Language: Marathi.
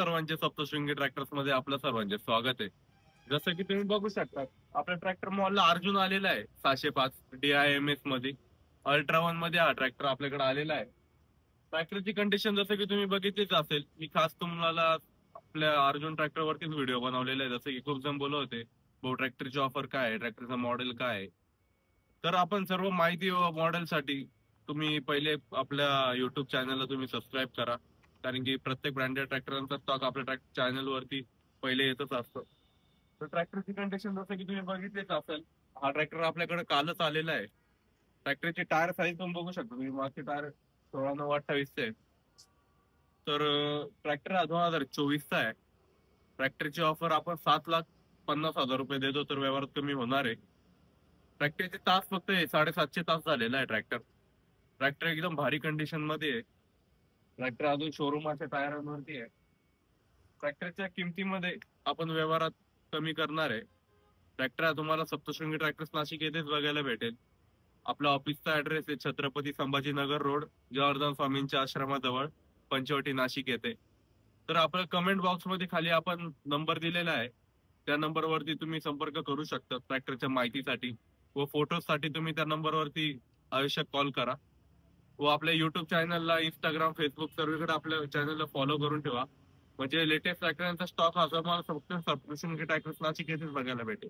सर्वांचे सप्तशृंगी ट्रॅक्टर्स मध्ये आपलं सर्वांचे स्वागत आहे. जसं की तुम्ही बघू शकता, आपल्या ट्रॅक्टर मॉलला अर्जुन आलेला आहे 605 DIMS मध्ये. अल्ट्रा वन मध्ये हा ट्रॅक्टर आपल्याकडे आलेला आहे. ट्रॅक्टरची कंडिशन जसं की तुम्ही बघितलीच असेल. मी खास तुम्हाला आपल्या अर्जुन ट्रॅक्टर वरतीच व्हिडिओ बनवलेला आहे. जसं की खूप जण बोलत होते, भाऊ ट्रॅक्टरची ऑफर काय आहे, ट्रॅक्टरचं मॉडेल काय आहे. तर आपण सर्व माहिती व मॉडेलसाठी तुम्ही पहिले आपल्या युट्यूब चॅनलला तुम्ही सबस्क्राईब करा. कारण की प्रत्येक ब्रँडेड ट्रॅक्टरांचा स्टॉक आपल्या ट्रॅक्टर चॅनल वरती पहिले येतच असतो. तर ट्रॅक्टरची कंडिशन जसं की तुम्ही बघितलेच असेल, हा ट्रॅक्टर आपल्याकडे कालच आलेला आहे. ट्रॅक्टरची टायर साईज तुम्ही बघू शकता. तुम्ही मागचे टायर 16/9/28 आहे. तर ट्रॅक्टर हा 2024चा आहे. ट्रॅक्टरची ऑफर आपण 7,50,000 रुपये देतो, तर व्यवहारात कमी होणार आहे. ट्रॅक्टरचे तास फक्त 750 तास झालेला आहे ट्रॅक्टर. ट्रॅक्टर एकदम भारी कंडिशन मध्ये आहे. ट्रॅक्टर अजून शोरूमाच्या टायरांवरती आहे. ट्रॅक्टरच्या किमतीमध्ये आपण व्यवहारात कमी करणार आहे. ट्रॅक्टर हा तुम्हाला सप्तशृंगी ट्रॅक्टर्स नाशिक येथेच बघायला भेटेल. आपला ऑफिसचा ऍड्रेस आहे छत्रपती संभाजीनगर रोड, जनार्दन स्वामींच्या आश्रमाजवळ, पंचवटी, नाशिक येथे. तर आपल्या कमेंट बॉक्समध्ये खाली आपण नंबर दिलेला आहे. त्या नंबरवरती तुम्ही संपर्क करू शकता ट्रॅक्टरच्या माहितीसाठी व फोटोसाठी. तुम्ही त्या नंबरवरती आवश्यक कॉल करा व आपल्या युट्यूब चॅनलला, इंस्टाग्राम, फेसबुक सर्वीकडे आपल्या चॅनलला फॉलो करून ठेवा. म्हणजे लेटेस्ट ट्रॅक्टरांचा स्टॉक हा तुम्हाला फक्त सप्तशृंगी ट्रॅक्टर्स नाशिक येथेच बघायला भेटेल.